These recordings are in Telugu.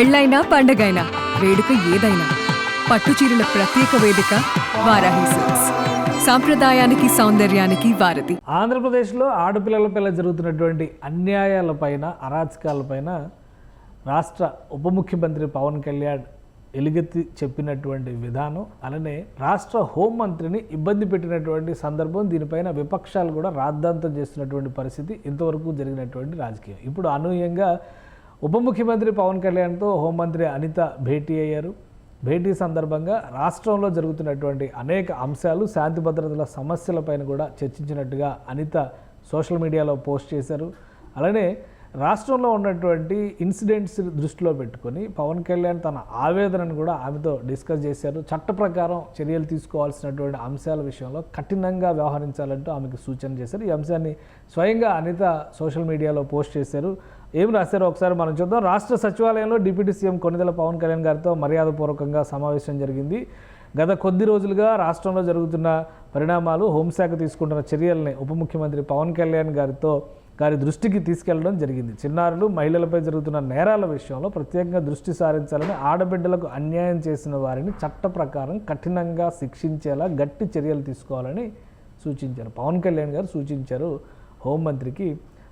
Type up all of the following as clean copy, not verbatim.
పెళ్ళైనా పండగైనా వేడుక ఏదైనా పట్టుచీరల ప్రత్యేక వేదిక వారాహి సిల్క్స్. సాంప్రదాయానికి సౌందర్యానికి వారధి. ఆంధ్రప్రదేశ్లో ఆడపిల్లలపై జరుగుతున్నటువంటి అన్యాయాలపైన అరాచకాలపైన రాష్ట్ర ఉప ముఖ్యమంత్రి పవన్ కళ్యాణ్ ఎలుగెత్తి చెప్పినటువంటి విధానం, అలానే రాష్ట్ర హోంమంత్రిని ఇబ్బంది పెట్టినటువంటి సందర్భం, దీనిపైన విపక్షాలు కూడా రాద్ధాంతం చేస్తున్నటువంటి పరిస్థితి ఇంతవరకు జరిగినటువంటి రాజకీయం. ఇప్పుడు అనూహ్యంగా ఉప ముఖ్యమంత్రి పవన్ కళ్యాణ్తో హోంమంత్రి అనిత భేటీ అయ్యారు. భేటీ సందర్భంగా రాష్ట్రంలో జరుగుతున్నటువంటి అనేక అంశాలు, శాంతి భద్రతల సమస్యలపైన కూడా చర్చించినట్టుగా అనిత సోషల్ మీడియాలో పోస్ట్ చేశారు. అలానే రాష్ట్రంలో ఉన్నటువంటి ఇన్సిడెంట్స్ దృష్టిలో పెట్టుకొని పవన్ కళ్యాణ్ తన ఆవేదనను కూడా ఆమెతో డిస్కస్ చేశారు. చట్ట ప్రకారం చర్యలు తీసుకోవాల్సినటువంటి అంశాల విషయంలో కఠినంగా వ్యవహరించాలంటూ ఆమెకు సూచన చేశారు. ఈ అంశాన్ని స్వయంగా అనిత సోషల్ మీడియాలో పోస్ట్ చేశారు. ఏం రాశారో ఒకసారి మనం చూద్దాం. రాష్ట్ర సచివాలయంలో డిప్యూటీ సీఎం కొణిదెల పవన్ కళ్యాణ్ గారితో మర్యాదపూర్వకంగా సమావేశం జరిగింది. గత కొద్ది రోజులుగా రాష్ట్రంలో జరుగుతున్న పరిణామాలు, హోంశాఖ తీసుకుంటున్న చర్యల్ని ఉప ముఖ్యమంత్రి పవన్ కళ్యాణ్ గారి దృష్టికి తీసుకెళ్లడం జరిగింది. చిన్నారులు, మహిళలపై జరుగుతున్న నేరాల విషయంలో ప్రత్యేకంగా దృష్టి సారించాలని, ఆడబిడ్డలకు అన్యాయం చేసిన వారిని చట్ట ప్రకారం కఠినంగా శిక్షించేలా గట్టి చర్యలు తీసుకోవాలని సూచించారు. పవన్ కళ్యాణ్ గారు సూచించారు హోంమంత్రికి.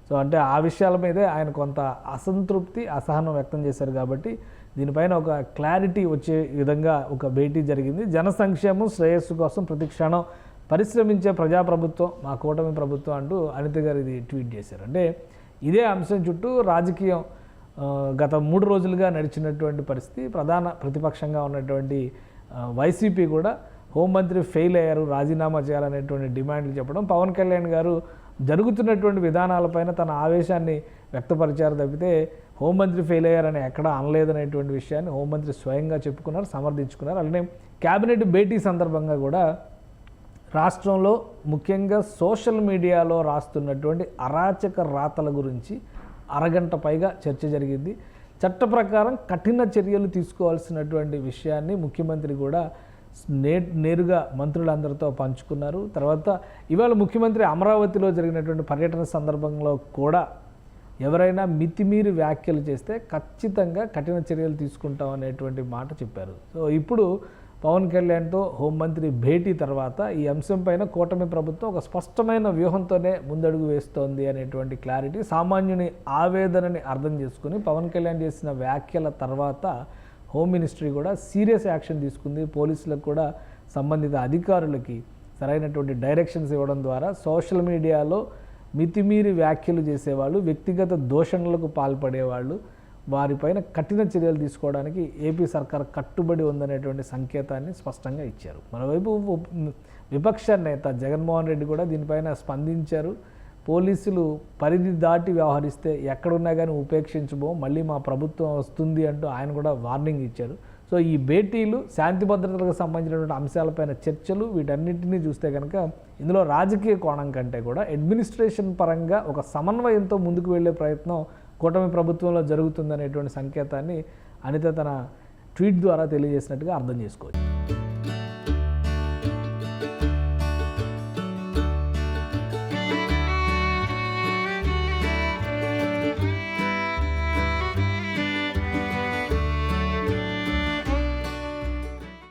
సో అంటే ఆ విషయాల మీదే ఆయన కొంత అసంతృప్తి, అసహనం వ్యక్తం చేశారు. కాబట్టి దీనిపైన ఒక క్లారిటీ వచ్చే విధంగా ఒక భేటీ జరిగింది. జన సంక్షేమం, శ్రేయస్సు కోసం ప్రతి క్షణం పరిశ్రమించే ప్రజాప్రభుత్వం మా కూటమి ప్రభుత్వం అంటూ అనిత గారు ఇది ట్వీట్ చేశారు. అంటే ఇదే అంశం చుట్టూ రాజకీయం గత 3 రోజులుగా నడిచినటువంటి పరిస్థితి. ప్రధాన ప్రతిపక్షంగా ఉన్నటువంటి వైసీపీ కూడా హోంమంత్రి ఫెయిల్ అయ్యారు, రాజీనామా చేయాలనేటువంటి డిమాండ్లు చెప్పడం, పవన్ కళ్యాణ్ గారు జరుగుతున్నటువంటి విధానాలపైన తన ఆవేశాన్ని వ్యక్తపరిచారు తప్పితే హోంమంత్రి ఫెయిల్ అయ్యారని ఎక్కడా అనలేదనేటువంటి విషయాన్ని హోంమంత్రి స్వయంగా చెప్పుకున్నారు, సమర్థించుకున్నారు. అలానే క్యాబినెట్ భేటీ సందర్భంగా కూడా రాష్ట్రంలో ముఖ్యంగా సోషల్ మీడియాలో రాస్తున్నటువంటి అరాచక రాతల గురించి అరగంట పైగా చర్చ జరిగింది. చట్ట ప్రకారం కఠిన చర్యలు తీసుకోవాల్సినటువంటి విషయాన్ని ముఖ్యమంత్రి కూడా నేరుగా మంత్రులందరితో పంచుకున్నారు. తర్వాత ఇవాళ ముఖ్యమంత్రి అమరావతిలో జరిగినటువంటి పర్యటన సందర్భంలో కూడా ఎవరైనా మితిమీరి వ్యాఖ్యలు చేస్తే ఖచ్చితంగా కఠిన చర్యలు తీసుకుంటాం అనేటువంటి మాట చెప్పారు. సో ఇప్పుడు పవన్ కళ్యాణ్తో హోంమంత్రి భేటీ తర్వాత ఈ అంశంపైన కూటమి ప్రభుత్వం ఒక స్పష్టమైన వ్యూహంతోనే ముందడుగు వేస్తోంది అనేటువంటి క్లారిటీ, సామాన్యుని ఆవేదనని అర్థం చేసుకుని పవన్ కళ్యాణ్ చేసిన వ్యాఖ్యల తర్వాత హోమ్ మినిస్ట్రీ కూడా సీరియస్ యాక్షన్ తీసుకుంది. పోలీసులకు కూడా సంబంధిత అధికారులకి సరైనటువంటి డైరెక్షన్స్ ఇవ్వడం ద్వారా సోషల్ మీడియాలో మితిమీరి వ్యాఖ్యలు చేసేవాళ్ళు, వ్యక్తిగత దూషణలకు పాల్పడేవాళ్ళు, వారిపైన కఠిన చర్యలు తీసుకోవడానికి ఏపీ సర్కార్ కట్టుబడి ఉందనేటువంటి సంకేతాన్ని స్పష్టంగా ఇచ్చారు. మరోవైపు విపక్ష నేత జగన్మోహన్ రెడ్డి కూడా దీనిపైన స్పందించారు. పోలీసులు పరిధి దాటి వ్యవహరిస్తే ఎక్కడున్నా కానీ ఉపేక్షించబో, మళ్ళీ మా ప్రభుత్వం వస్తుంది అంటూ ఆయన కూడా వార్నింగ్ ఇచ్చారు. సో ఈ భేటీలు, శాంతి భద్రతలకు సంబంధించినటువంటి అంశాలపైన చర్చలు, వీటన్నిటినీ చూస్తే కనుక ఇందులో రాజకీయ కోణం కంటే కూడా అడ్మినిస్ట్రేషన్ పరంగా ఒక సమన్వయంతో ముందుకు వెళ్ళే ప్రయత్నం కూటమి ప్రభుత్వంలో జరుగుతుందనేటువంటి సంకేతాన్ని అనిత తన ట్వీట్ ద్వారా తెలియజేసినట్టుగా అర్థం చేసుకోవచ్చు.